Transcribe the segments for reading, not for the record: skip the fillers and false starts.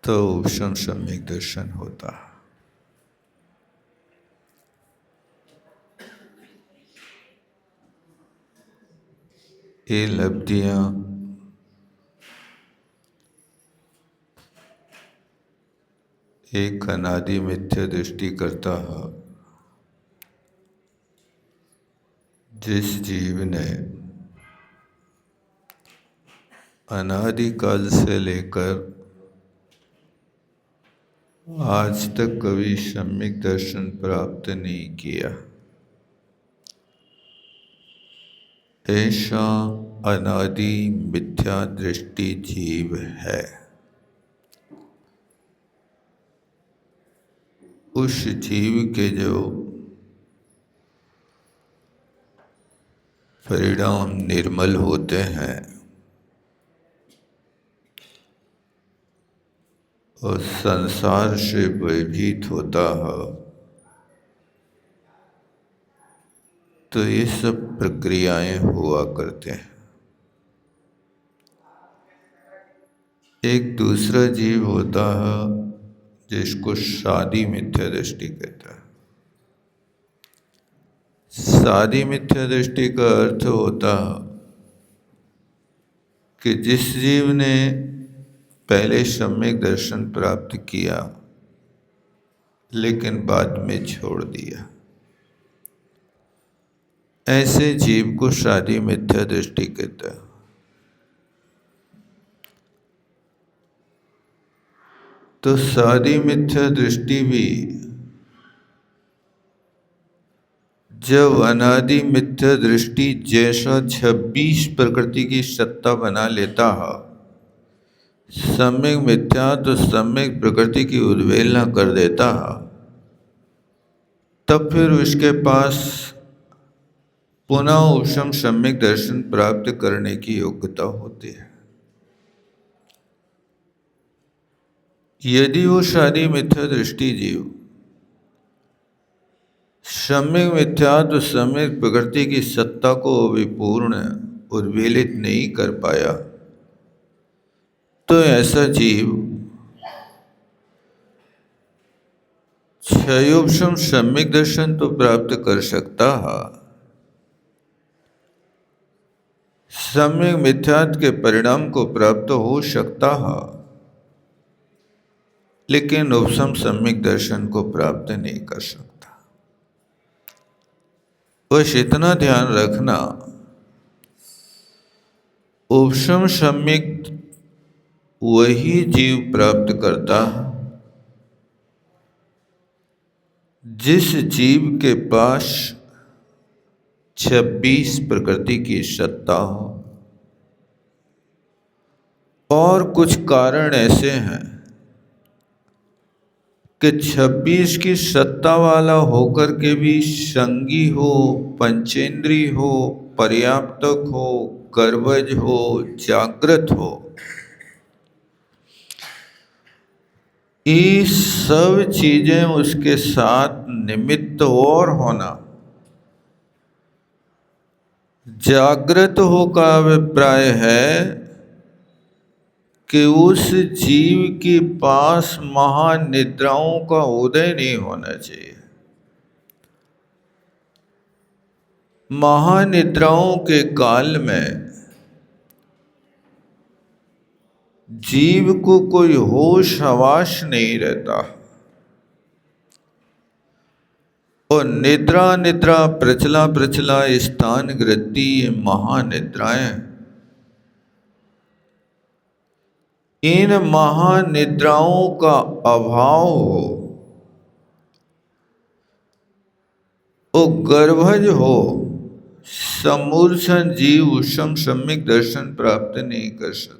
तो उपशम सम्यक दर्शन होता। ये लब्धियां एक अनादि मिथ्या दृष्टि करता है। जिस जीव ने अनादिकाल से लेकर आज तक कभी सम्यक दर्शन प्राप्त नहीं किया, ऐसा अनादि मिथ्या दृष्टि जीव है। उस जीव के जो परिणाम निर्मल होते हैं और संसार से भयभीत होता है, तो ये सब प्रक्रियाएं हुआ करते हैं। एक दूसरा जीव होता है जिसको शादी मिथ्या दृष्टि कहता है। शादी मिथ्या दृष्टि का अर्थ होता है कि जिस जीव ने पहले सम्यक दर्शन प्राप्त किया लेकिन बाद में छोड़ दिया, ऐसे जीव को शादी मिथ्या दृष्टि कहता है। तो शादी मिथ्या दृष्टि भी जब अनादि मिथ्या दृष्टि जैसा 26 प्रकृति की सत्ता बना लेता है, सम्यक मिथ्या तो सम्यक प्रकृति की उद्वेलना कर देता है, तब फिर उसके पास पुनः उपशम सम्यक दर्शन प्राप्त करने की योग्यता होती है। यदि वो शादी मिथ्या दृष्टि जीव सम्यक मिथ्या तो सम्यक प्रकृति की सत्ता को विपूर्ण उद्वेलित नहीं कर पाया, तो ऐसा जीव क्षयोपशम सम्यक दर्शन तो प्राप्त कर सकता है, सम्यक मिथ्यात्व के परिणाम को प्राप्त हो सकता है, लेकिन उपशम सम्यक दर्शन को प्राप्त नहीं कर सकता। बस इतना ध्यान रखना, उपशम सम्यक वही जीव प्राप्त करता जिस जीव के पास 26 प्रकृति की सत्ता हो। और कुछ कारण ऐसे हैं कि 26 की सत्ता वाला होकर के भी संगी हो, पंचेंद्री हो, पर्याप्तक हो, गर्भज हो, जागृत हो, ये सब चीजें उसके साथ निमित्त और होना। जागृत हो का अभिप्राय है कि उस जीव के पास महानिद्राओं का उदय नहीं होना चाहिए। महानिद्राओं के काल में जीव को कोई होश हवास नहीं रहता, और निद्रा प्रचला प्रचला स्थान गृत्ति, ये महानिद्राएं, इन महानिद्राओं का अभाव हो, वो गर्भज हो, समूर्छन जीव उपशम सम्यक दर्शन प्राप्त नहीं कर सकता।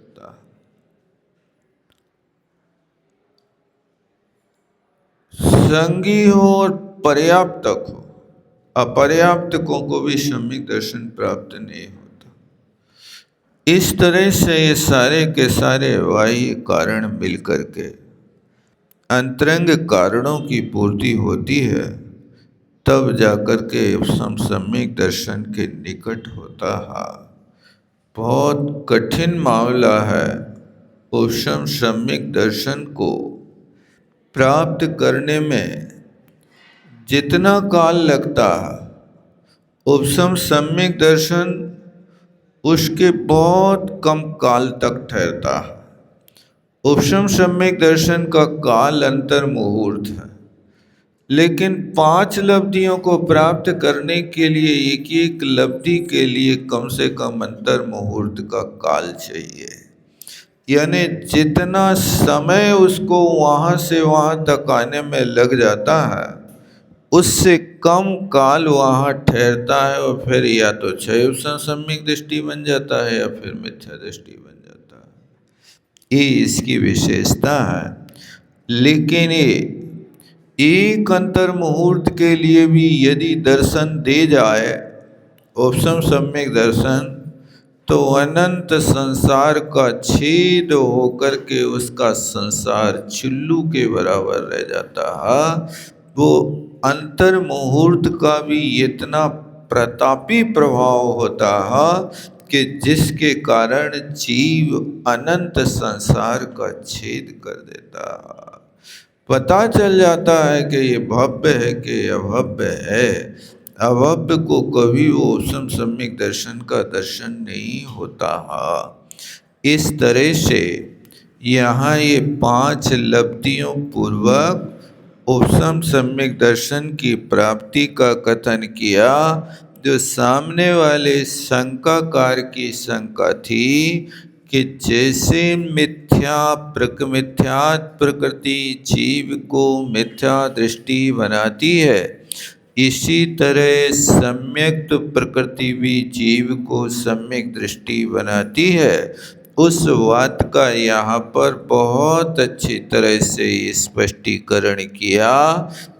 संगी हो और पर्याप्तक हो, अपर्याप्तकों को भी सम्यक दर्शन प्राप्त नहीं होता। इस तरह से ये सारे के सारे बाह्य कारण मिलकर के अंतरंग कारणों की पूर्ति होती है, तब जाकर के सम्यक दर्शन के निकट होता है। बहुत कठिन मामला है, उपशम सम्यक दर्शन को प्राप्त करने में जितना काल लगता है, उपशम सम्यक दर्शन उसके बहुत कम काल तक ठहरता है। उपशम सम्यक दर्शन का काल अंतर मुहूर्त है, लेकिन 5 लब्धियों को प्राप्त करने के लिए एक एक लब्धि के लिए कम से कम अंतर मुहूर्त का काल चाहिए। यानी जितना समय उसको वहाँ से वहाँ तक आने में लग जाता है, उससे कम काल वहाँ ठहरता है और फिर या तो क्षय उपशम सम्यक दृष्टि बन जाता है या फिर मिथ्या दृष्टि बन जाता है। ये इसकी विशेषता है। लेकिन ये एक अंतर मुहूर्त के लिए भी यदि दर्शन दे जाए उपशम सम्यक दर्शन, तो अनंत संसार का छेद होकर के उसका संसार चुल्लू के बराबर रह जाता है। वो अंतर मुहूर्त का भी इतना प्रतापी प्रभाव होता है कि जिसके कारण जीव अनंत संसार का छेद कर देता है। पता चल जाता है कि ये भव्य है कि अभव्य है। अभव्य को कभी वो उपशम सम्यक दर्शन का दर्शन नहीं होता है। इस तरह से यहाँ ये 5 लब्धियों पूर्वक उपशम सम्यक दर्शन की प्राप्ति का कथन किया। जो सामने वाले शंकाकार की शंका थी कि जैसे मिथ्यात् प्रकृति जीव को मिथ्या दृष्टि बनाती है, इसी तरह सम्यक प्रकृति भी जीव को सम्यक दृष्टि बनाती है। उस बात का यहाँ पर बहुत अच्छी तरह से स्पष्टीकरण किया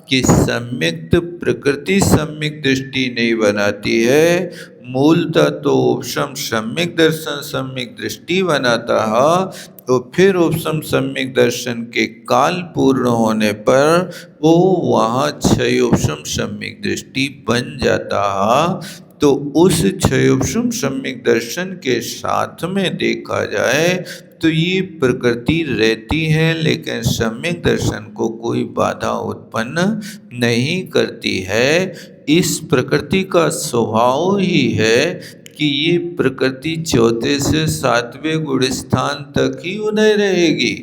कि सम्यक प्रकृति सम्यक दृष्टि नहीं बनाती है, मूलतः तो उपशम सम्यक दर्शन सम्यक दृष्टि बनाता है। तो फिर उपशम सम्यक दर्शन के काल पूर्ण होने पर वो वहाँ क्षय उपशम सम्यक दृष्टि बन जाता है। तो उस क्षय उपशम सम्यक दर्शन के साथ में देखा जाए तो ये प्रकृति रहती है, लेकिन सम्यक दर्शन को कोई बाधा उत्पन्न नहीं करती है। इस प्रकृति का स्वभाव ही है कि ये प्रकृति चौथे से 7वें गुण स्थान तक ही उदय रहेगी,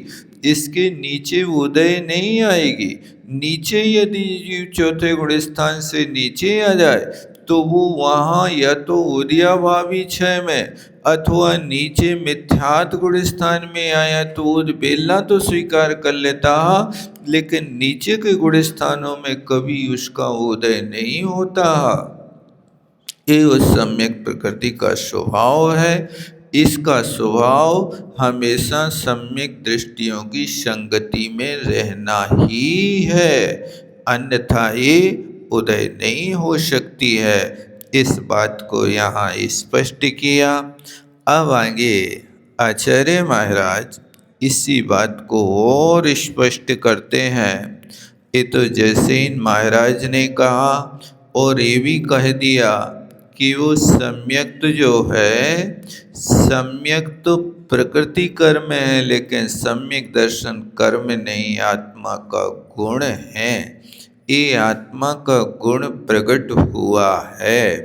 इसके नीचे उदय नहीं आएगी। नीचे यदि जीव चौथे गुण स्थान से नीचे आ जाए तो वो वहाँ या तो उदयाभावी क्षय में अथवा नीचे मिथ्यात् गुण स्थान में आया तो उद्बेलना तो स्वीकार कर लेता है, लेकिन नीचे के गुण स्थानों में कभी उसका उदय नहीं होता। ये उस सम्यक प्रकृति का स्वभाव है। इसका स्वभाव हमेशा सम्यक दृष्टियों की संगति में रहना ही है, अन्यथा ये उदय नहीं हो सकती है। इस बात को यहाँ स्पष्ट किया। अब आगे आचार्य महाराज इसी बात को और स्पष्ट करते हैं। ये तो जैसे इन महाराज ने कहा और ये भी कह दिया कि वो सम्यक जो है, सम्यक तो प्रकृति कर्म है, लेकिन सम्यक दर्शन कर्म नहीं, आत्मा का गुण है। ये आत्मा का गुण प्रकट हुआ है,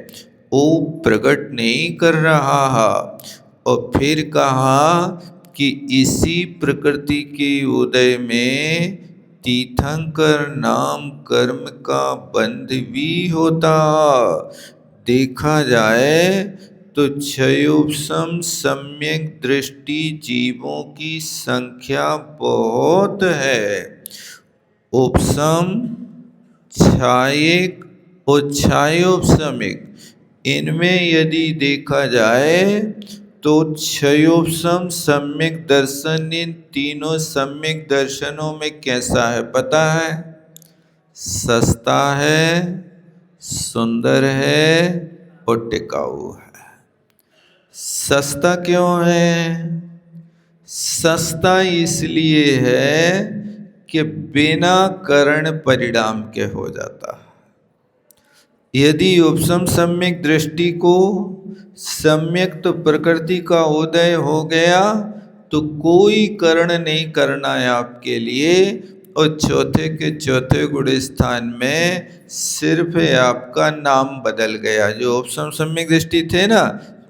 वो प्रकट नहीं कर रहा है। और फिर कहा कि इसी प्रकृति के उदय में तीर्थंकर नाम कर्म का बंध भी होता। देखा जाए तो क्षयोपशम सम्यक दृष्टि जीवों की संख्या बहुत है। उपशम, छायिक और छायोपशमिक, इनमें यदि देखा जाए तो क्षयोपशम सम्यक दर्शन इन तीनों सम्यक दर्शनों में कैसा है पता है? सस्ता है, सुंदर है और टिकाऊ है। सस्ता क्यों है? सस्ता इसलिए है कि बिना कारण परिणाम के हो जाता है। यदि उपशम सम्यक दृष्टि को सम्यक तो प्रकृति का उदय हो गया तो कोई करण नहीं करना है आपके लिए। और चौथे के चौथे गुण स्थान में सिर्फ आपका नाम बदल गया। जो उपसम सम्यक दृष्टि थे ना,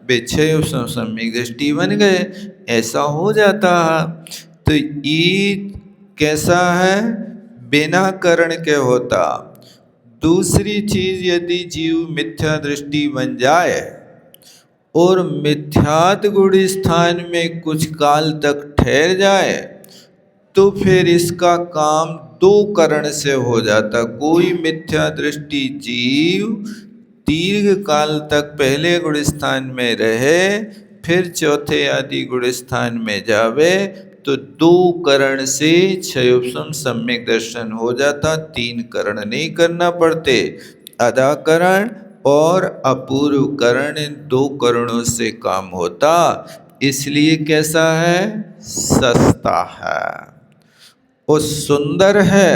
वे 6 उपसम सम्यक दृष्टि बन गए। ऐसा हो जाता है। तो ये कैसा है? बिना करण के होता। दूसरी चीज, यदि जीव मिथ्या दृष्टि बन जाए और मिथ्यात गुण स्थान में कुछ काल तक ठहर जाए, तो फिर इसका काम 2 करण से हो जाता। कोई मिथ्या दृष्टि जीव दीर्घ काल तक पहले गुण स्थान में रहे, फिर चौथे आदि गुण स्थान में जावे, तो 2 करण से 6 उपसम सम्यक दर्शन हो जाता। 3 करण नहीं करना पड़ते। अदाकरण और अपूर्व करण, इन 2 करणों से काम होता। इसलिए कैसा है? सस्ता है और सुंदर है।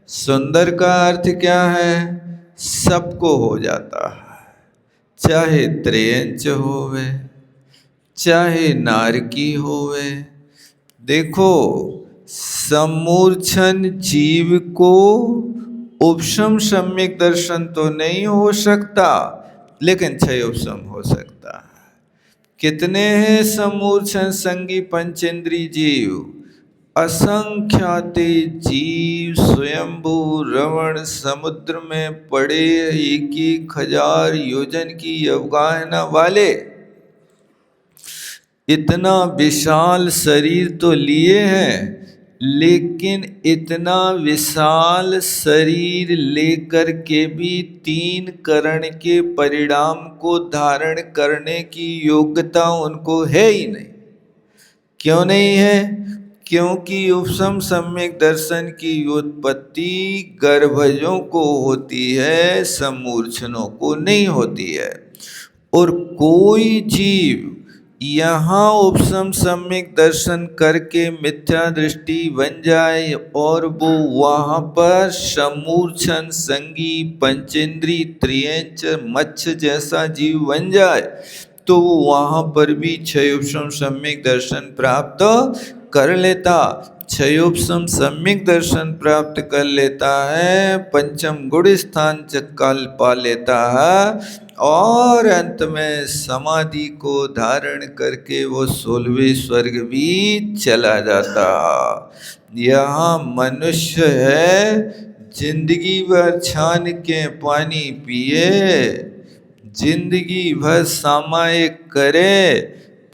सुंदर का अर्थ क्या है? सबको हो जाता है, चाहे त्रयंच होवे, चाहे नारकी होवे। देखो, सम्मूर्छन जीव को उपशम सम्यक दर्शन तो नहीं हो सकता, लेकिन 6 उपशम हो सकता है। कितने हैं सम्मूर्छन संगी पंचेंद्री जीव? असंख्याते जीव स्वयंभू रवण समुद्र में पड़े 1,000 योजन की अवगाहना वाले। इतना विशाल शरीर तो लिए हैं, लेकिन इतना विशाल शरीर लेकर के भी 3 करण के परिणाम को धारण करने की योग्यता उनको है ही नहीं। क्यों नहीं है? क्योंकि उपशम सम्यक दर्शन की उत्पत्ति गर्भजों को होती है, सम्मूर्छनों को नहीं होती है। और कोई जीव यहाँ उपशम सम्यक दर्शन करके मिथ्या दृष्टि बन जाए और वो वहाँ पर सम्मूर्छन संगी पंचेंद्री त्रियंच मच्छ जैसा जीव बन जाए, तो वो वहाँ पर भी 6 उपशम सम्यक दर्शन प्राप्त कर लेता। 6 उपशम सम्यक दर्शन प्राप्त कर लेता है, पंचम गुण स्थान काल पा लेता है, और अंत में समाधि को धारण करके वो 16वें स्वर्ग भी चला जाता। यहाँ मनुष्य है, जिंदगी भर छान के पानी पिए, जिंदगी भर सामायिक करे,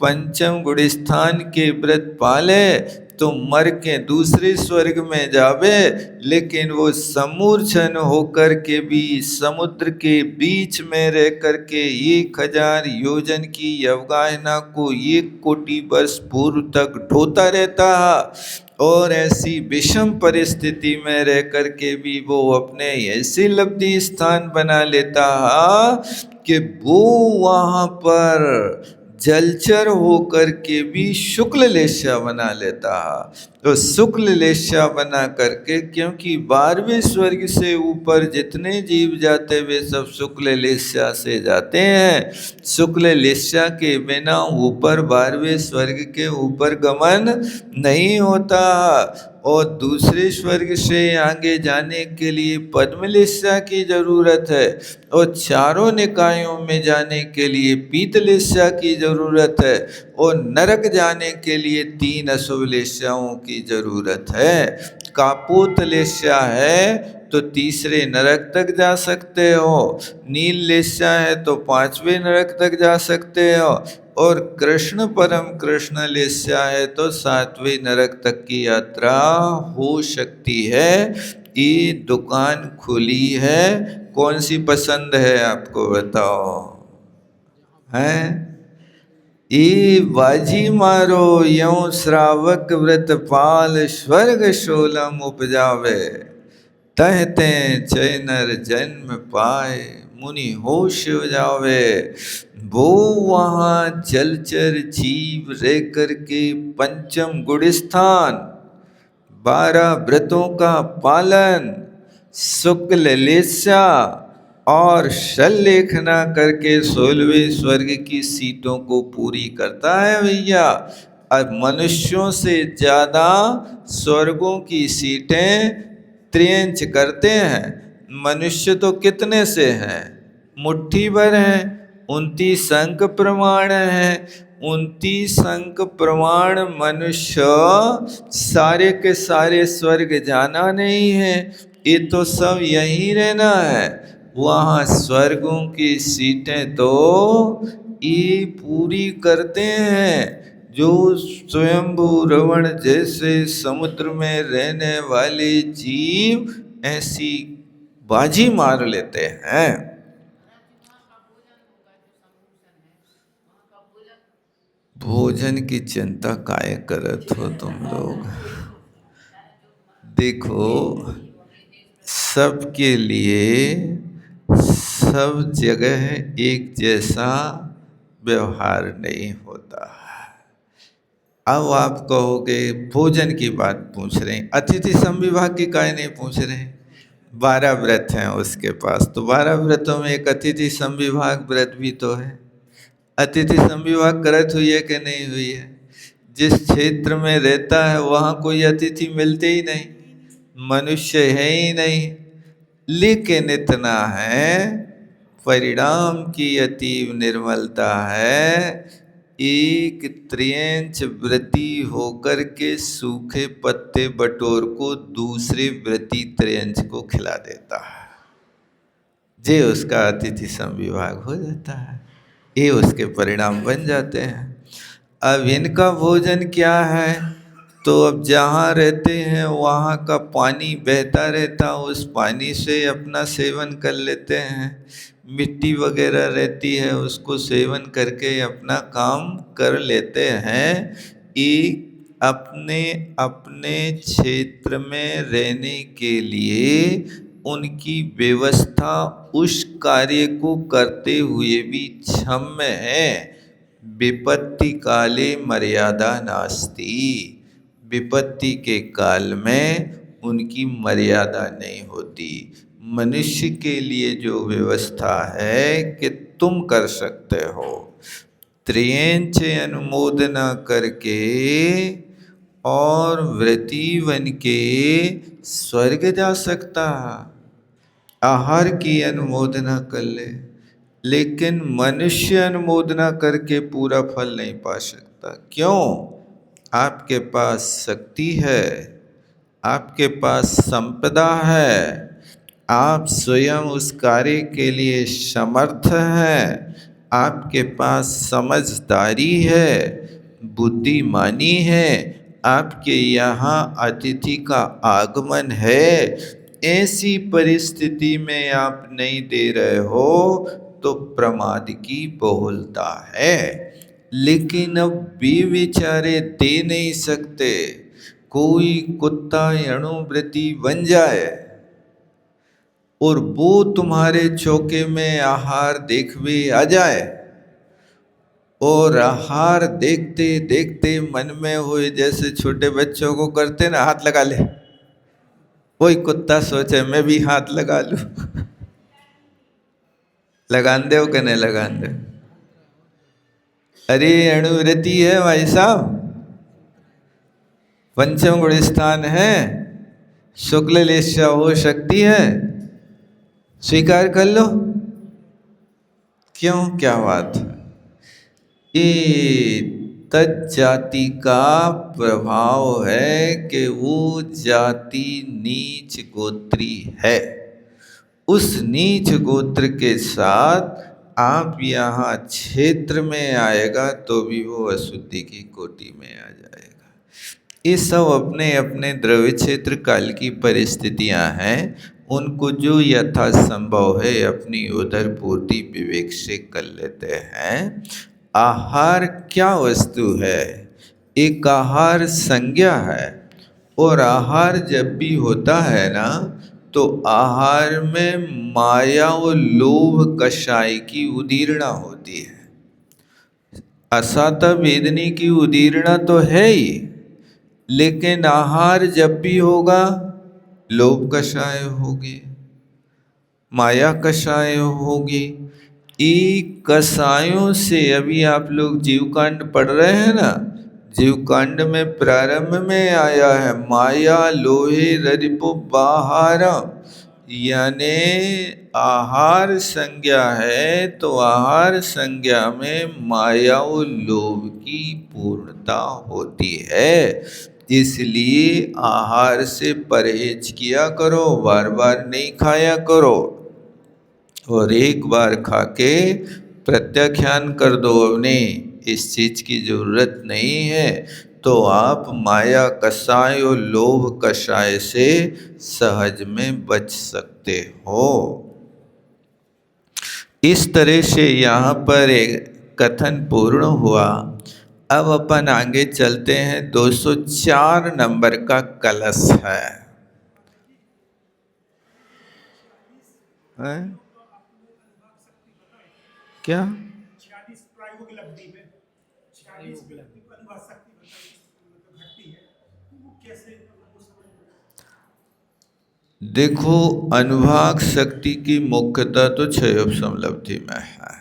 पंचम गुण स्थान के व्रत पाले, तो मर के दूसरे स्वर्ग में जावे, लेकिन वो सम्मूर्छन होकर के भी समुद्र के बीच में रह करके 1,000 योजन की अवगाहना को 1 कोटि वर्ष पूर्व तक ढोता रहता है। और ऐसी विषम परिस्थिति में रह करके भी वो अपने ऐसे लब्धि स्थान बना लेता है कि वो वहाँ पर जलचर होकर के भी शुक्ल लेस्या बना लेता है। तो शुक्ल लेस्या बना करके, क्योंकि 12वें स्वर्ग से ऊपर जितने जीव जाते वे सब शुक्ल लेस्या से जाते हैं। शुक्ल लेस्या के बिना ऊपर 12वें स्वर्ग के ऊपर गमन नहीं होता। और दूसरे स्वर्ग से आगे जाने के लिए पद्मलेस्या की जरूरत है, और चारों निकायों में जाने के लिए पीतलेस्या की जरूरत है, और नरक जाने के लिए 3 अशुभ लेस्याओं की जरूरत है। कापोतलेस्या है तो तीसरे नरक तक जा सकते हो, नील लेस्या है तो 5वें नरक तक जा सकते हो, और कृष्ण परम कृष्ण लेस्या है तो 7वें नरक तक की यात्रा हो सकती है। ये दुकान खुली है, कौन सी पसंद है आपको बताओ? हैं? ई बाजी मारो यों श्रावक व्रत पाल, स्वर्ग शोलम उपजावे, तहते चैनर जन्म पाए, मुनि होश जावे। वो वहाँ जलचर जीव रह कर के पंचम गुण स्थान, 12 व्रतों का पालन, शुक्ल लेस्या और शल्लेखना करके 16वें स्वर्ग की सीटों को पूरी करता है भैया। और मनुष्यों से ज़्यादा स्वर्गों की सीटें त्रियंच करते हैं। मनुष्य तो कितने से हैं? मुट्ठी भर हैं। 29 अंक प्रमाण हैं। 29 अंक प्रमाण मनुष्य सारे के सारे स्वर्ग जाना नहीं है, ये तो सब यहीं रहना है। वहाँ स्वर्गों की सीटें तो ये पूरी करते हैं। जो स्वयंभू रवण जैसे समुद्र में रहने वाले जीव ऐसी बाजी मार लेते हैं। भोजन की चिंता काहे करत हो तुम लोग? देखो, सबके लिए सब जगह एक जैसा व्यवहार नहीं होता। अब आप कहोगे भोजन की बात पूछ रहे हैं, अतिथि समविभाग की काहे नहीं पूछ रहे हैं? 12 व्रत हैं उसके पास, तो 12 व्रतों में एक अतिथि समविभाग व्रत भी तो है। अतिथि समविभाग करत हुई है कि नहीं हुई है? जिस क्षेत्र में रहता है वहाँ कोई अतिथि मिलते ही नहीं, मनुष्य है ही नहीं, लेकिन इतना है परिणाम की अतीव निर्मलता है। एक त्रियंच व्रती होकर के सूखे पत्ते बटोर को दूसरे व्रती त्रियंच को खिला देता है, जे उसका अतिथि समविभाग हो जाता है। ये उसके परिणाम बन जाते हैं। अब इनका भोजन क्या है? तो अब जहाँ रहते हैं वहाँ का पानी बहता रहता, उस पानी से अपना सेवन कर लेते हैं। मिट्टी वगैरह रहती है उसको सेवन करके अपना काम कर लेते हैं। एक अपने अपने क्षेत्र में रहने के लिए उनकी व्यवस्था उस कार्य को करते हुए भी क्षम्य है। विपत्ति काले मर्यादा नास्ति। विपत्ति के काल में उनकी मर्यादा नहीं होती। मनुष्य के लिए जो व्यवस्था है कि तुम कर सकते हो, त्रियंच अनुमोदना करके और व्रती बन के स्वर्ग जा सकता, आहार की अनुमोदना कर ले, लेकिन मनुष्य अनुमोदना करके पूरा फल नहीं पा सकता। क्यों? आपके पास शक्ति है, आपके पास संपदा है, आप स्वयं उस कार्य के लिए समर्थ हैं, आपके पास समझदारी है, बुद्धिमानी है, आपके यहाँ अतिथि का आगमन है। ऐसी परिस्थिति में आप नहीं दे रहे हो तो प्रमाद की बहुलता है। लेकिन अब वे बेचारे दे नहीं सकते। कोई कुत्ता अणुव्रती बन जाए और वो तुम्हारे चौके में आहार देखवे आ जाए और आहार देखते देखते मन में हुए जैसे छोटे बच्चों को करते ना, हाथ लगा ले, कोई कुत्ता सोचे मैं भी हाथ लगा लूं। लगान दे कि नहीं लगान दे? अरे अणुव्रती है भाई साहब, पंचम गुण स्थान है, शुक्ल लेशा हो सकती है, स्वीकार कर लो। क्यों, क्या बात है? ये तज्जाति का प्रभाव है कि वो जाति नीच गोत्री है। उस नीच गोत्र के साथ आप यहाँ क्षेत्र में आएगा तो भी वो अशुद्धि की कोटि में आ जाएगा। ये सब अपने अपने द्रव्य क्षेत्र काल की परिस्थितियाँ हैं, उनको जो यथासंभव है अपनी उधर पूर्ति विवेक से कर लेते हैं। आहार क्या वस्तु है? एक आहार संज्ञा है, और आहार जब भी होता है ना तो आहार में माया और लोभ कषाय की उदीर्णा होती है। असाता वेदनी की उदीर्णा तो है ही, लेकिन आहार जब भी होगा लोभ कषाय होगी, माया कषाय होगी। ई कषायों से, अभी आप लोग जीवकांड पढ़ रहे हैं ना, जीवकांड में प्रारंभ में आया है, माया लोहे ररिपु बाहारा, यानी आहार संज्ञा है तो आहार संज्ञा में माया और लोभ की पूर्णता होती है। इसलिए आहार से परहेज किया करो, बार बार नहीं खाया करो, और एक बार खा के प्रत्याख्यान कर दो, नहीं इस चीज की जरूरत नहीं है, तो आप माया कषाय और लोभ कषाय से सहज में बच सकते हो। इस तरह से यहाँ पर एक कथन पूर्ण हुआ। अब अपन आगे चलते हैं। 204 नंबर का कलश है, क्या? देखो, अनुभाग शक्ति की मुख्यता तो क्षयोप समलब्धि में है,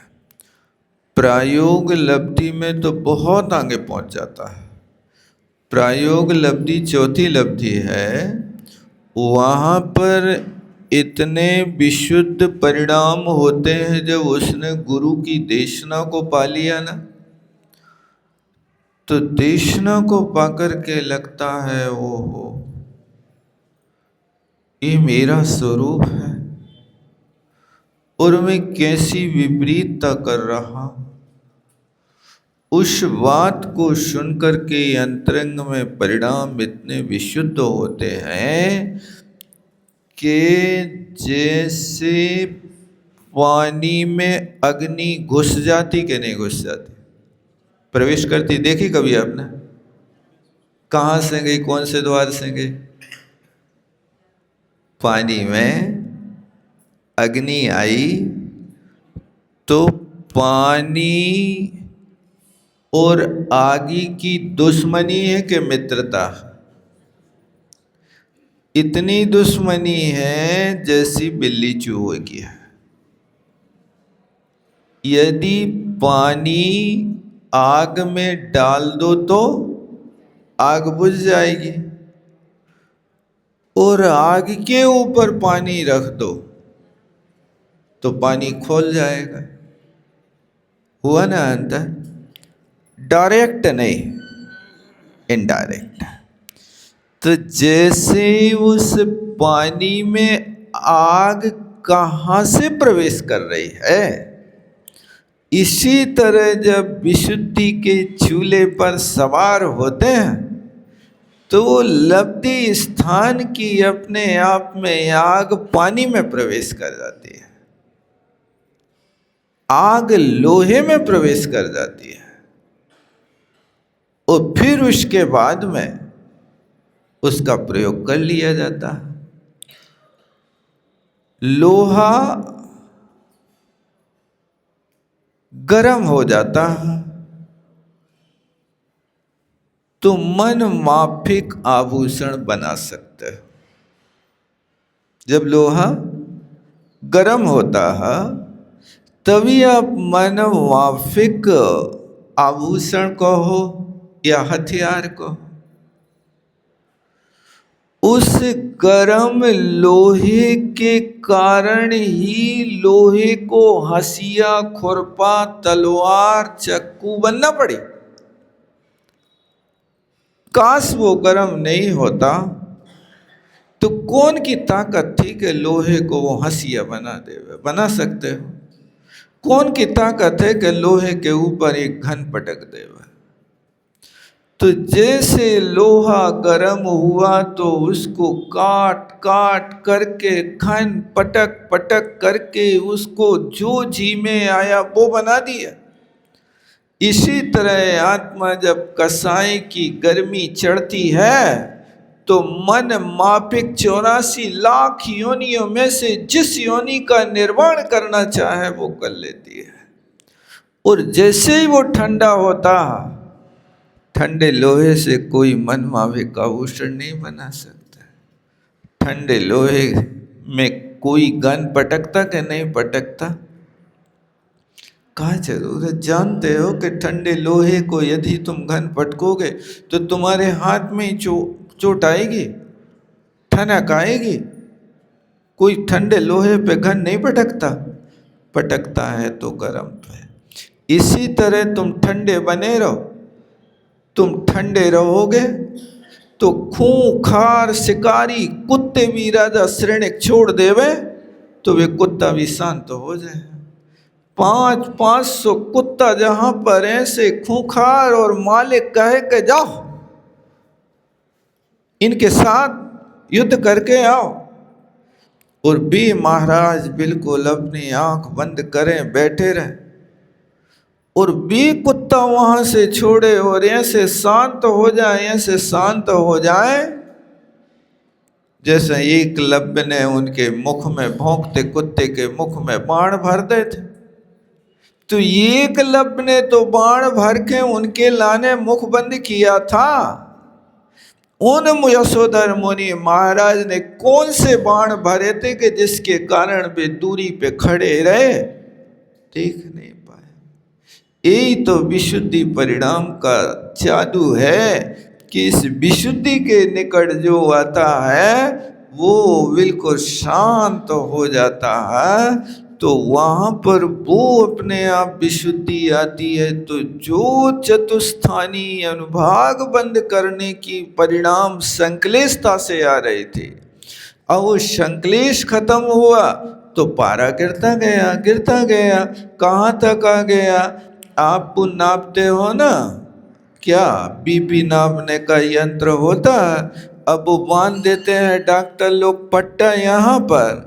प्रायोग लब्धि में तो बहुत आगे पहुंच जाता है। प्रायोग लब्धि चौथी लब्धि है, वहाँ पर इतने विशुद्ध परिणाम होते हैं। जब उसने गुरु की देशना को पा लिया ना, तो देशना को पाकर के लगता है ओहो ये मेरा स्वरूप है और मैं कैसी विपरीतता कर रहा हूं। उस बात को सुनकर के अंतरंग में परिणाम इतने विशुद्ध होते हैं कि जैसे पानी में अग्नि घुस जाती कि नहीं घुस जाती, प्रवेश करती, देखी कभी आपने? कहाँ से गई, कौन से द्वार से गई? पानी में अग्नि आई तो पानी और आगी की दुश्मनी है कि मित्रता? इतनी दुश्मनी है जैसी बिल्ली चूहे की है। यदि पानी आग में डाल दो तो आग बुझ जाएगी, और आग के ऊपर पानी रख दो तो पानी खोल जाएगा। हुआ ना अंतर? डायरेक्ट नहीं, इनडायरेक्ट। तो जैसे उस पानी में आग कहाँ से प्रवेश कर रही है, इसी तरह जब विशुद्धि के चूल्हे पर सवार होते हैं तो लब्धि स्थान की अपने आप में आग पानी में प्रवेश कर जाती है, आग लोहे में प्रवेश कर जाती है, और फिर उसके बाद में उसका प्रयोग कर लिया जाता है। लोहा गर्म हो जाता है तो मन माफिक आभूषण बना सकते हैं। जब लोहा गर्म होता है तभी आप मन माफिक आभूषण को हो या हथियार को, उस गर्म लोहे के कारण ही लोहे को हसिया, खुरपा, तलवार, चक्कू बनना पड़ी। काश वो गर्म नहीं होता तो कौन की ताकत थी कि लोहे को वो हसिया बना देवे? बना सकते हो? कौन की ताकत है कि लोहे के ऊपर एक घन पटक देवे? तो जैसे लोहा गर्म हुआ तो उसको काट काट करके, खन पटक पटक करके उसको जो जी में आया वो बना दिया। इसी तरह आत्मा जब कसाई की गर्मी चढ़ती है तो मन मापिक 84 लाख योनियों में से जिस योनि का निर्माण करना चाहे वो कर लेती है। और जैसे ही वो ठंडा होता, ठंडे लोहे से कोई मन माफिक आभूषण नहीं बना सकता। ठंडे लोहे में कोई गन पटकता कि नहीं पटकता? क्या जरूरत, जानते हो कि ठंडे लोहे को यदि तुम घन पटकोगे तो तुम्हारे हाथ में चोट आएगी, ठनक आएगी। कोई ठंडे लोहे पे घन नहीं पटकता, पटकता है तो गर्म पे। इसी तरह तुम ठंडे बने रहो, तुम ठंडे रहोगे तो खूंखार शिकारी कुत्ते भी राजा श्रेणिक छोड़ देवे तो वे कुत्ता भी शांत हो जाए। 500 कुत्ता जहां पर ऐसे खूंखार और मालिक कहे के जाओ इनके साथ युद्ध करके आओ, और भी महाराज बिल्कुल अपनी आंख बंद करें बैठे रहे और भी कुत्ता वहां से छोड़े और ऐसे शांत हो जाए, ऐसे शांत हो जाए जैसे एकलव्य ने उनके मुख में, भौंकते कुत्ते के मुख में बाण भर दे थे। तो एकलव्य ने तो बाण भर के उनके लाने मुख बंद किया था। उन यशोधर मुनि महाराज ने कौन से बाण भरे थे कि जिसके कारण वे दूरी पे खड़े रहे, देख नहीं पाए। यही तो विशुद्धि परिणाम का जादू है कि इस विशुद्धि के निकट जो आता है वो बिल्कुल शांत हो जाता है, तो वहां पर वो अपने आप विशुद्धि आती है। तो जो चतुस्थानी अनुभाग बंद करने की परिणाम संक्लेशता से आ रहे थे, अब वो संक्लेश खत्म हुआ तो पारा गिरता गया, गिरता गया। कहाँ तक आ गया? आप नापते हो ना, क्या बीपी नापने का यंत्र होता है, अब वो बांध देते हैं डॉक्टर लोग पट्टा यहाँ पर,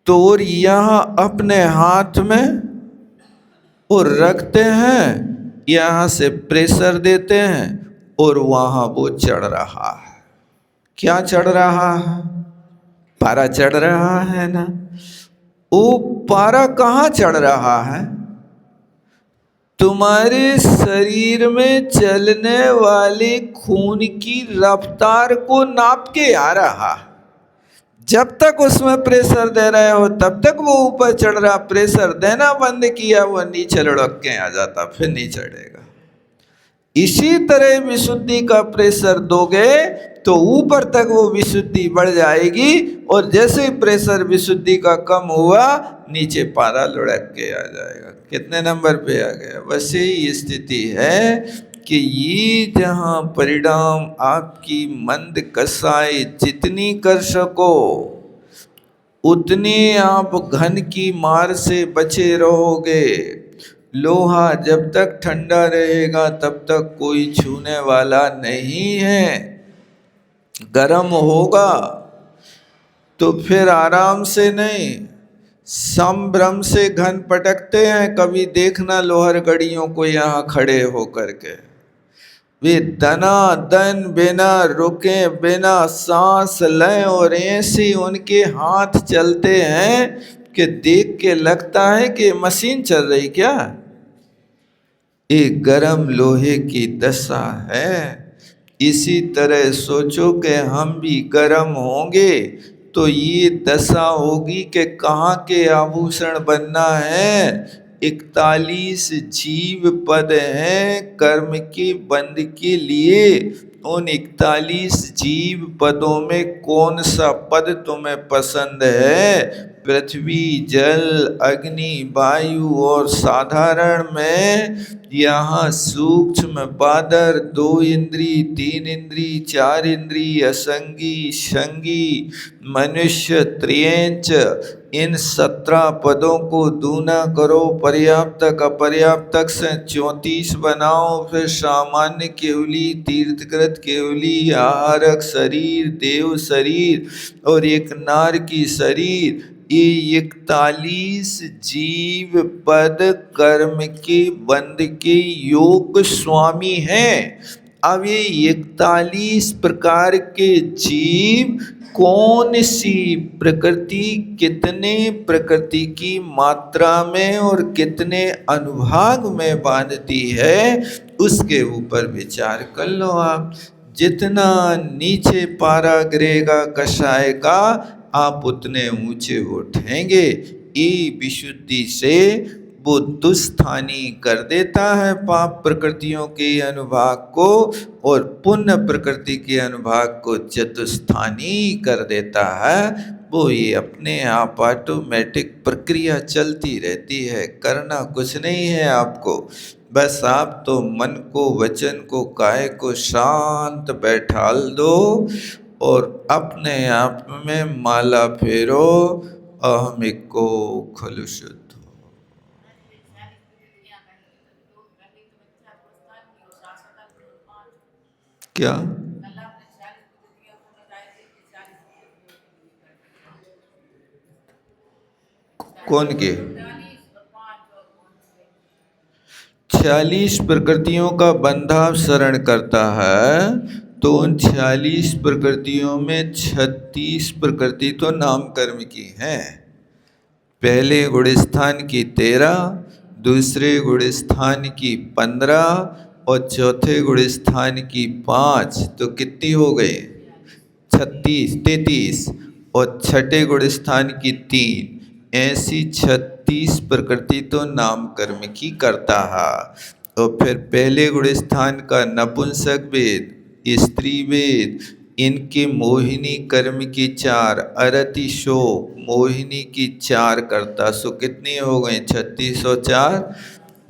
तो और यहाँ अपने हाथ में और रखते हैं, यहाँ से प्रेशर देते हैं और वहाँ वो चढ़ रहा है। क्या चढ़ रहा है? पारा चढ़ रहा है ना। वो पारा कहाँ चढ़ रहा है? तुम्हारे शरीर में चलने वाले खून की रफ्तार को नाप के आ रहा है। जब तक उसमें प्रेशर दे रहे हो तब तक वो ऊपर चढ़ रहा, प्रेशर देना बंद किया वो नीचे लुढ़क के आ जाता, फिर नहीं चढ़ेगा। इसी तरह विशुद्धि का प्रेशर दोगे तो ऊपर तक वो विशुद्धि बढ़ जाएगी, और जैसे ही प्रेशर विशुद्धि का कम हुआ नीचे पारा लुढ़क के आ जाएगा। कितने नंबर पे आ गया? बस यही स्थिति है कि ये जहाँ परिणाम आपकी मंद कसाई जितनी कर सको उतने आप घन की मार से बचे रहोगे। लोहा जब तक ठंडा रहेगा तब तक कोई छूने वाला नहीं है। गर्म होगा तो फिर आराम से नहीं, संभ्रम से घन पटकते हैं। कभी देखना लोहरगढ़ियों को यहाँ खड़े हो करके, वे दनादन बिना रुके बिना सांस लें और ऐसे उनके हाथ चलते हैं कि देख के लगता है कि मशीन चल रही क्या। एक गर्म लोहे की दशा है। इसी तरह सोचो कि हम भी गर्म होंगे तो ये दशा होगी कि कहाँ के आभूषण बनना है। 41 जीव पद हैं कर्म के बंध के लिए। उन 41 जीव पदों में कौन सा पद तुम्हें पसंद है? पृथ्वी, जल, अग्नि, वायु और साधारण में यहाँ सूक्ष्म बादर, 2 इंद्री, 3 इंद्री, 4 इंद्री, असंगी, संगी, मनुष्य, त्रियंच, इन 17 पदों को दूना करो। पर्याप्तक अपर्याप्तक से 34 बनाओ। फिर सामान्य केवली, तीर्थकृत केवली, आहारक शरीर, देव शरीर और एक नार की शरीर, ये 41 जीव पद कर्म के बंध के योग स्वामी हैं। अब ये 41 प्रकार के जीव कौन सी प्रकृति, कितने प्रकृति की मात्रा में और कितने अनुभाग में बांधती है, उसके ऊपर विचार कर लो आप। जितना नीचे पारा गिरेगा कषाय का, आप उतने ऊंचे उठेंगे। ये विशुद्धि से वो दुस्थानी कर देता है पाप प्रकृतियों के अनुभाग को, और पुण्य प्रकृति के अनुभाग को चतुस्थानी कर देता है। वो ये अपने आप ऑटोमेटिक प्रक्रिया चलती रहती है, करना कुछ नहीं है आपको। बस आप तो मन को, वचन को, काया को शांत बैठाल दो और अपने आप में माला फेरो, अहमिक को खलु शुद्ध। क्या कौन के 46 प्रकृतियों का बंधाव शरण करता है, तो उन 46 प्रकृतियों में 36 प्रकृति तो नाम कर्म की हैं। पहले गुणस्थान की 13, दूसरे गुणस्थान की 15 और चौथे गुणस्थान की 5, तो कितनी हो गई? 33। और छठे गुणस्थान की 3। ऐसी 36 प्रकृति तो नाम कर्म की करता है। और फिर पहले गुणस्थान का नपुंसक वेद, स्त्री वेद, इनके मोहिनी कर्म की 4, अरति शोक मोहिनी की 4 करता, सो कितनी हो गई? 36 और 4।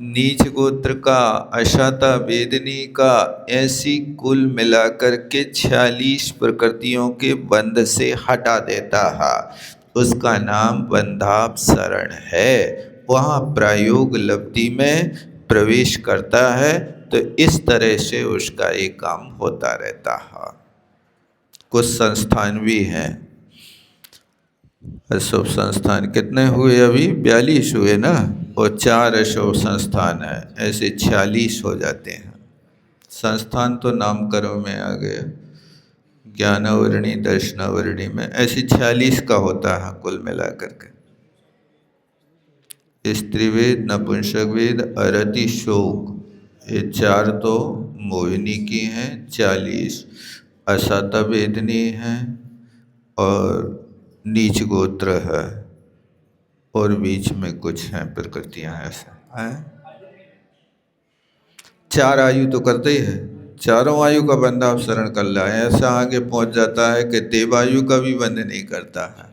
नीच गोत्र का, अशाता वेदनी का, ऐसी कुल मिलाकर के 46 प्रकृतियों के बंध से हटा देता है। उसका नाम बंधाप शरण है। वहाँ प्रयोग लब्धि में प्रवेश करता है। तो इस तरह से उसका एक काम होता रहता है। कुछ संस्थान भी हैं, अशोक संस्थान कितने हुए? अभी 42 हुए ना, और 4 अशोक संस्थान है, ऐसे 46 हो जाते हैं। संस्थान तो नामकरण में आ गया, ज्ञानावरणी दर्शनावरणी में ऐसे 46 का होता है कुल मिलाकर के। स्त्रीवेद, नपुंसक वेद, अरति शोक, ये 4 तो मोहिनी की हैं। 40 असाता वेदनी हैं और नीच गोत्र है, और बीच में कुछ हैं प्रकृतियां ऐसा हैं। 4 आयु तो करते ही है, चारों आयु का बंधाव शरण कर रहा है। ऐसा आगे पहुंच जाता है कि देवायु का भी बंध नहीं करता है।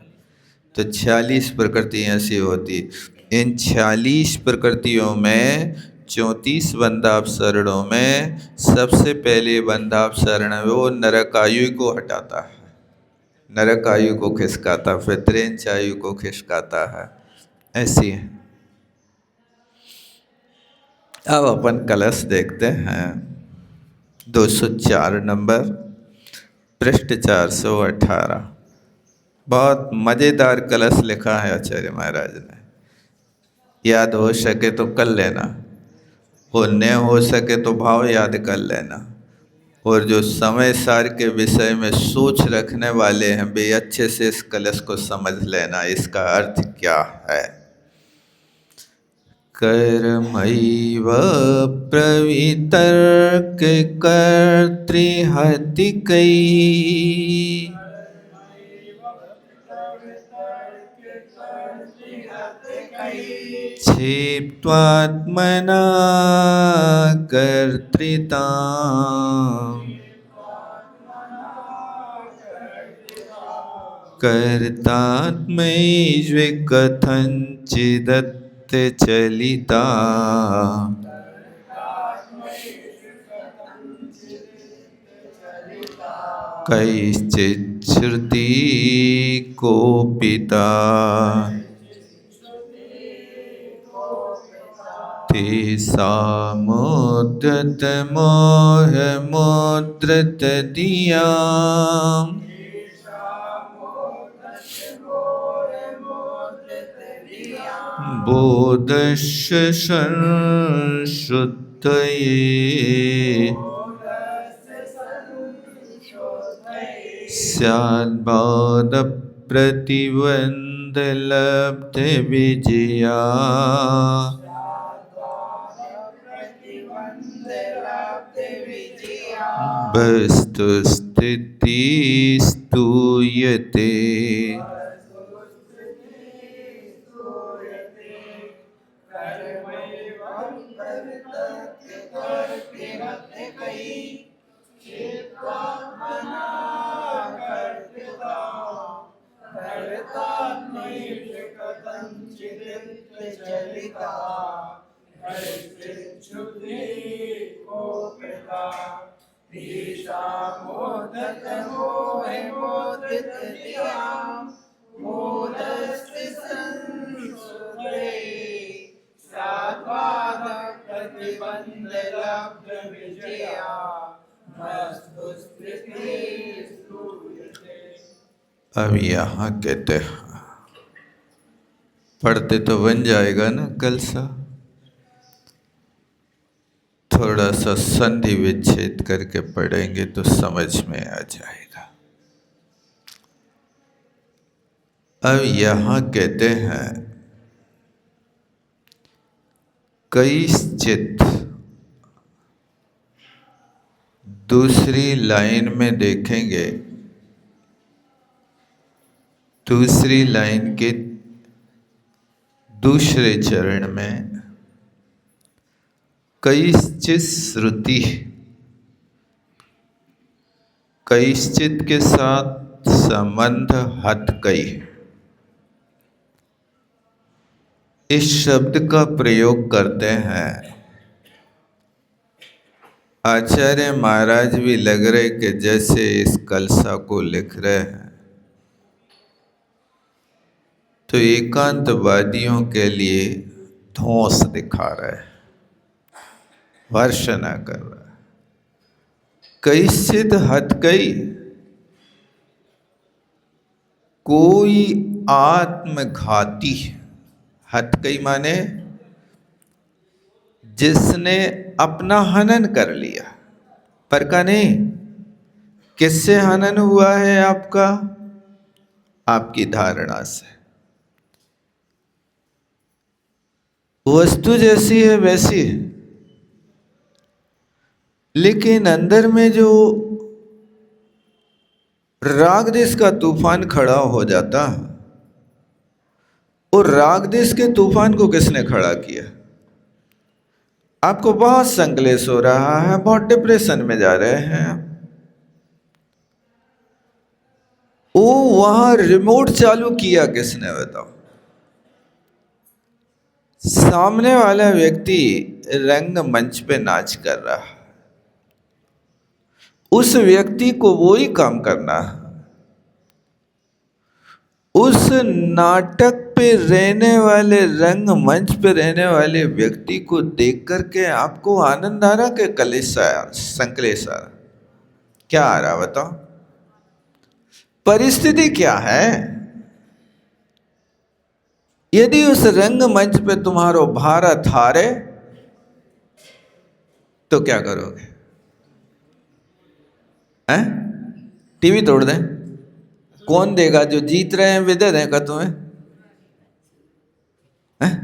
तो 46 प्रकृति ऐसी होती। इन 46 प्रकृतियों में 34 बंधाव शरणों में सबसे पहले बंधाव शरण वो नरक आयु को हटाता है, नरक आयु को खिसकाता, फिर त्रेंच आयु को खिसकाता है। ऐसी है। अब अपन कलश देखते हैं। 204 नंबर, पृष्ठ 418। बहुत मज़ेदार कलश लिखा है आचार्य महाराज ने। याद हो सके तो कर लेना, और न हो सके तो भाव याद कर लेना। और जो समय सार के विषय में सोच रखने वाले हैं वे अच्छे से इस कलश को समझ लेना, इसका अर्थ क्या है। कर्मैव प्रवितर्क कर्तृहतिकै क्षिप्त्वात्मना कर्तृताम् कर्तात्मैष्विकथञ्चिदत्त चलिता कैश्चित् श्रुति कोपिता तेषामुद्धत मोहमुद्धृत धियाम् बोधस्य संशुद्धये स्याद्बाधप्रतिबन्धलब्धविजया वस्तुस्थितिस्तूयते मोदक मोहे मोदित दिया मोदस्ति संसुते सात्वादक प्रतिबंध लब्ध विजया मस्तु स्थिति स्तूयते। अब यहाँ कहते हैं, पढ़ते तो बन जाएगा ना कलसा, थोड़ा सा संधि विच्छेद करके पढ़ेंगे तो समझ में आ जाएगा। अब यहाँ कहते हैं कैश्चित्, दूसरी लाइन में देखेंगे, दूसरी लाइन के दूसरे चरण में कैश्चित् श्रुति, कैश्चित् के साथ संबंध हथकई, इस शब्द का प्रयोग करते हैं। आचार्य महाराज भी लग रहे कि जैसे इस कलसा को लिख रहे हैं तो एकांतवादियों के लिए धौंस दिखा रहे हैं, वर्षना कर रहा है। कैश्चित् हथकई, कोई आत्मघाती, हथकई माने जिसने अपना हनन कर लिया, पर का नहीं। किससे हनन हुआ है आपका? आपकी धारणा से। वस्तु जैसी है वैसी है, लेकिन अंदर में जो राग देश का तूफान खड़ा हो जाता, और राग देश के तूफान को किसने खड़ा किया? आपको बहुत संकलेश हो रहा है, बहुत डिप्रेशन में जा रहे हैं, वो वहां रिमोट चालू किया किसने बताओ? सामने वाला व्यक्ति रंग मंच पे नाच कर रहा है, उस व्यक्ति को वो ही काम करना है। उस नाटक पे रहने वाले, रंग मंच पे रहने वाले व्यक्ति को देख करके आपको आनंद आ रहा कि कलेश आया, संकलेश आ रहा? क्या आ रहा बताओ? परिस्थिति क्या है? यदि उस रंग मंच पे तुम्हारो भारत हारे तो क्या करोगे? हैं? टीवी तोड़ दें? कौन देगा? जो जीत रहे हैं वे दे देगा तुम्हें? हैं?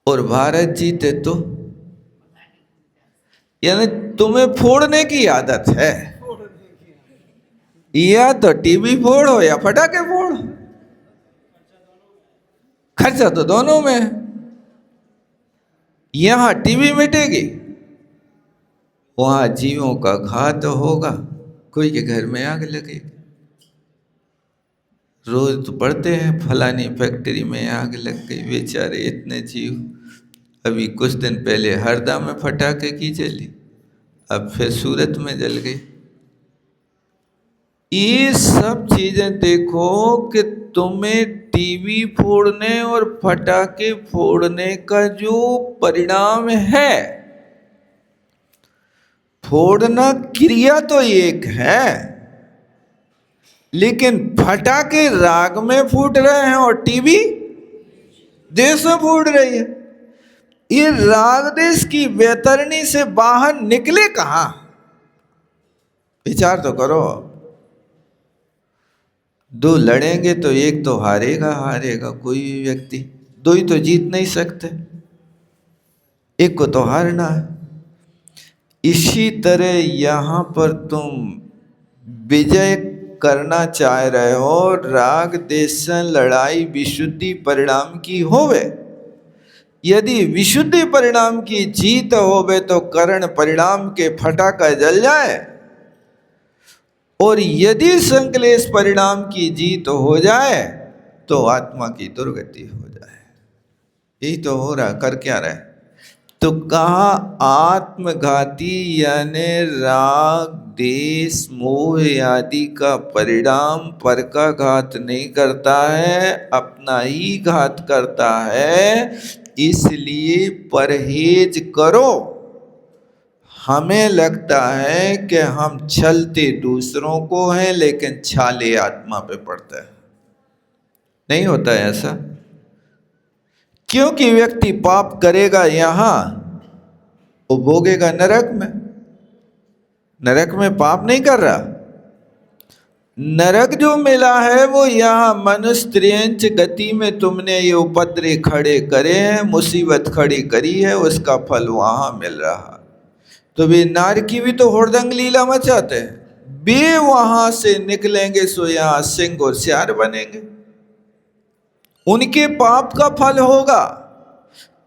और भारत जीते तो यानी तुम्हें फोड़ने की आदत है, या तो टीवी फोड़ो या पटाखे फोड़ो, खर्चा तो दोनों में है। यहां टीवी मिटेगी, वहां जीवों का घात होगा, कोई के घर में आग लगेगी। रोज तो पढ़ते हैं फलानी फैक्ट्री में आग लग गई, बेचारे इतने जीव। अभी कुछ दिन पहले हरदा में फटाके की जली, अब फिर सूरत में जल गई। ये सब चीजें देखो कि तुम्हें टीवी फोड़ने और फटाके फोड़ने का जो परिणाम है, फोड़ना क्रिया तो एक है, लेकिन फटाके राग में फूट रहे हैं और टीवी देश में फूट रही है। ये राग देश की बेतरनी से बाहर निकले कहां? विचार तो करो। दो लड़ेंगे तो एक तो हारेगा, हारेगा कोई भी व्यक्ति, दो ही तो जीत नहीं सकते, एक को तो हारना है। इसी तरह यहां पर तुम विजय करना चाह रहे हो, राग देश लड़ाई विशुद्धि परिणाम की होवे। यदि विशुद्धि परिणाम की जीत होवे तो करण परिणाम के फटाका जल जाए, और यदि संकलेश परिणाम की जीत हो जाए तो आत्मा की दुर्गति हो जाए। यही तो हो रहा। कर क्या रहे? तो कहा आत्मघाती यानी राग देश मोह आदि का परिणाम पर का घात नहीं करता है, अपना ही घात करता है। इसलिए परहेज करो। हमें लगता है कि हम छलते दूसरों को हैं, लेकिन छाले आत्मा पे पड़ता है। नहीं होता है ऐसा, क्योंकि व्यक्ति पाप करेगा यहां, वो भोगेगा नरक में। नरक में पाप नहीं कर रहा, नरक जो मिला है वो यहाँ मनुष्य त्रियंच गति में तुमने ये उपद्रव खड़े करे हैं, मुसीबत खड़ी करी है, उसका फल वहां मिल रहा। तो वे नारकी भी तो हुड़दंग लीला मचाते हैं, वे वहां से निकलेंगे सो यहाँ सिंह और सियार बनेंगे, उनके पाप का फल होगा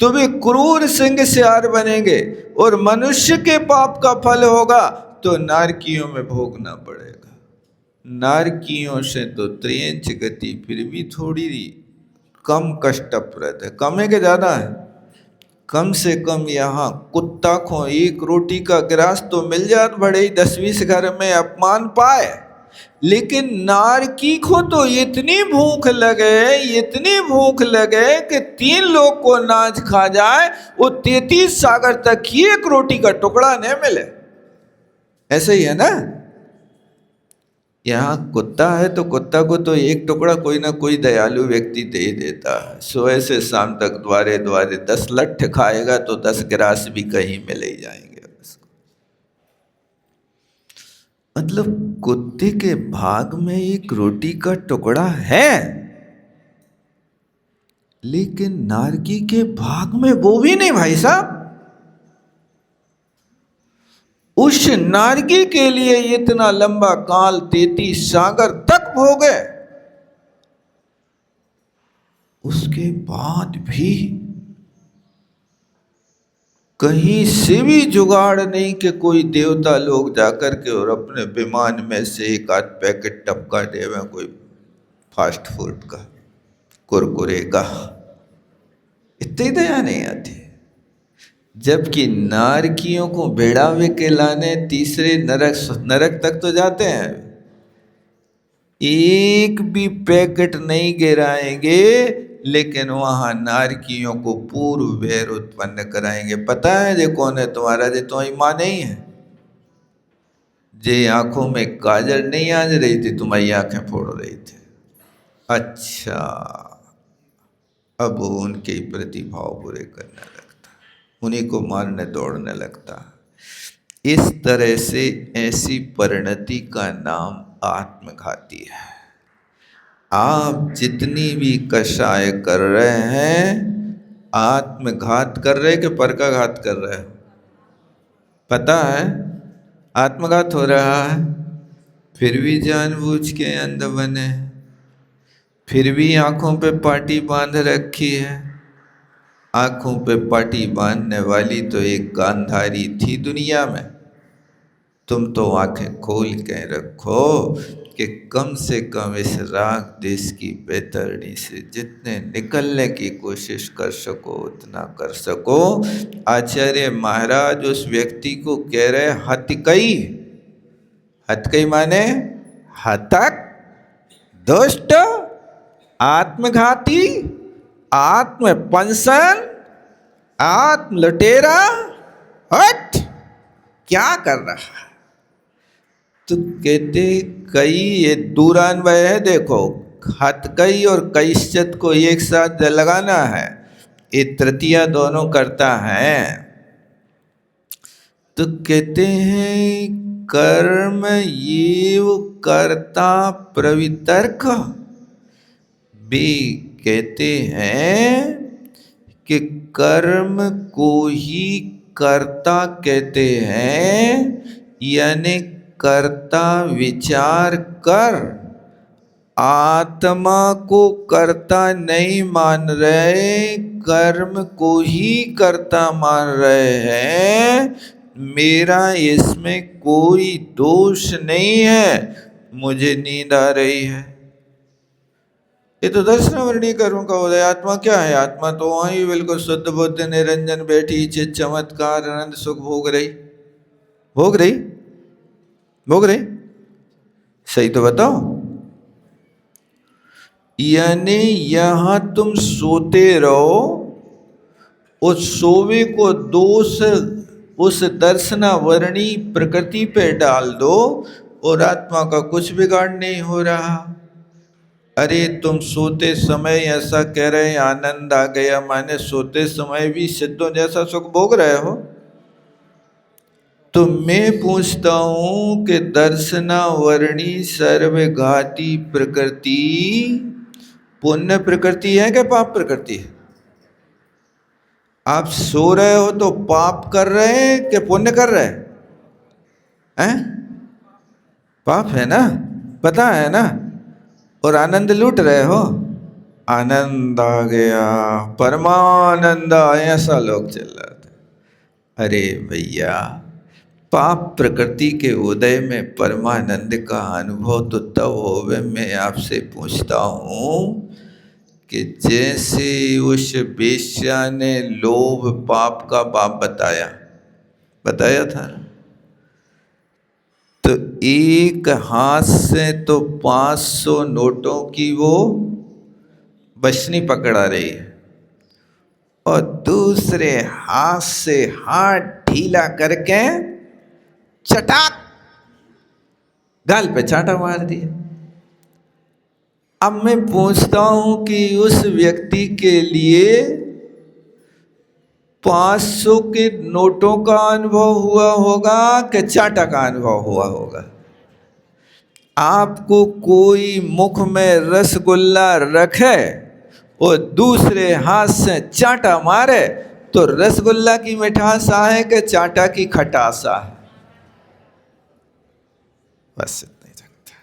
तो वे क्रूर सिंह सियार बनेंगे, और मनुष्य के पाप का फल होगा तो नारकियों में भोगना पड़ेगा। नारकियों से तो त्रियंच गति फिर भी थोड़ी कम कष्टप्रद है। कम है कि ज्यादा है? कम से कम यहाँ कुत्ता को एक रोटी का गिलास तो मिल जात, बड़े ही 10-20 घर में अपमान पाए, लेकिन नारकी को तो इतनी भूख लगे कि 3 लोग को नाच खा जाए, वो 33 सागर तक ही एक रोटी का टुकड़ा नहीं मिले। ऐसे ही है ना? यहाँ कुत्ता है तो कुत्ता को तो एक टुकड़ा कोई ना कोई दयालु व्यक्ति दे देता है। सुबह से शाम तक द्वारे द्वारे 10 लट्ठ खाएगा तो 10 गिलास भी कहीं मिल ही जाएंगे उसको। मतलब कुत्ते के भाग में एक रोटी का टुकड़ा है, लेकिन नारकी के भाग में वो भी नहीं भाई साहब। उस नारकी के लिए इतना लंबा काल 33 सागर तक भोगे, उसके बाद भी कहीं से भी जुगाड़ नहीं कि कोई देवता लोग जाकर के और अपने विमान में से एक आध पैकेट टपका देवे कोई फास्ट फूड का, कुरकुरे का। इतनी दया नहीं आती। जबकि नारकियों को भेड़ावे के लाने तीसरे नरक तक तो जाते हैं, एक भी पैकेट नहीं गिराएंगे, लेकिन वहां नारकियों को पूर्व वैर उत्पन्न कराएंगे। पता है जे कौन है तुम्हारा? जे तुम्हारी माँ नहीं है, जे आंखों में काजल नहीं आज रही थी, तुम्हारी आंखें फोड़ रही थी। अच्छा, अब वो उनके ही प्रतिभाव बुरे करने लगता, उन्हीं को मारने दौड़ने लगता। इस तरह से ऐसी परिणति का नाम आत्मघाती है। आप जितनी भी कषाय कर रहे हैं, आत्मघात कर रहे कि पर का घात कर रहे हैं? पता है आत्मघात हो रहा है, फिर भी जानबूझ के अंध बने, फिर भी आंखों पे पाटी बांध रखी है। आंखों पे पाटी बांधने वाली तो एक गांधारी थी दुनिया में। तुम तो आंखें खोल के रखो कि कम से कम इस राग देश की बेतरनी से जितने निकलने की कोशिश कर सको उतना कर सको। आचार्य महाराज उस व्यक्ति को कह रहे हतकई। हतकई माने हतक, दुष्ट, आत्मघाती, आत्मपंसन, आत्म लुटेरा। हट, क्या कर रहा है? तो कहते कई, ये दूरान्वय है। देखो, हतकई और कैश्चित को एक साथ लगाना है, ये तृतीया दोनों करता है। तो कहते हैं कर्म येव कर्ता प्रवितर्क। भी कहते हैं कि कर्म को ही कर्ता कहते हैं, यानी कर्ता विचार कर, आत्मा को कर्ता नहीं मान रहे, कर्म को ही कर्ता मान रहे हैं। मेरा इसमें कोई दोष नहीं है। मुझे नींद आ रही है, ये तो दर्शनावरणीय कर्म का उदय। आत्मा क्या है? आत्मा तो वहीं बिल्कुल शुद्ध बुद्ध निरंजन बैठी चित चमत्कार आनंद सुख भोग रही, भोग रही, भोग रही। सही तो बताओ। यानी यहां तुम सोते रहो, उस सोवे को दोष उस दर्शनावरणी प्रकृति पे डाल दो और आत्मा का कुछ बिगाड़ नहीं हो रहा। अरे तुम सोते समय ऐसा कह रहे हैं आनंद आ गया, माने सोते समय भी सिद्धों जैसा सुख भोग रहे हो। तो मैं पूछता हूं कि दर्शनावरणी सर्वघाती प्रकृति पुण्य प्रकृति है कि पाप प्रकृति है? आप सो रहे हो तो पाप कर रहे हैं कि पुण्य कर रहे हैं? पाप है ना, पता है ना। और आनंद लूट रहे हो, आनंद आ गया, परमानंद, ऐसा लोग चल रहा था। अरे भैया, पाप प्रकृति के उदय में परमानंद का अनुभव तो तब होवे। मैं आपसे पूछता हूं कि जैसे उस वेश्या ने लोभ पाप का बाप बताया था, तो एक हाथ से तो 500 नोटों की वो बशनी पकड़ा रही है और दूसरे हाथ से हाथ ढीला करके चटाक गाल पे चाटा मार दिया। अब मैं पूछता हूं कि उस व्यक्ति के लिए 500 के नोटों का अनुभव हुआ होगा कि चाटा का अनुभव हुआ होगा? आपको कोई मुख में रसगुल्ला रखे और दूसरे हाथ से चाटा मारे तो रसगुल्ला की मिठास है कि चाटा की खटास है? बस इतना ही जानता।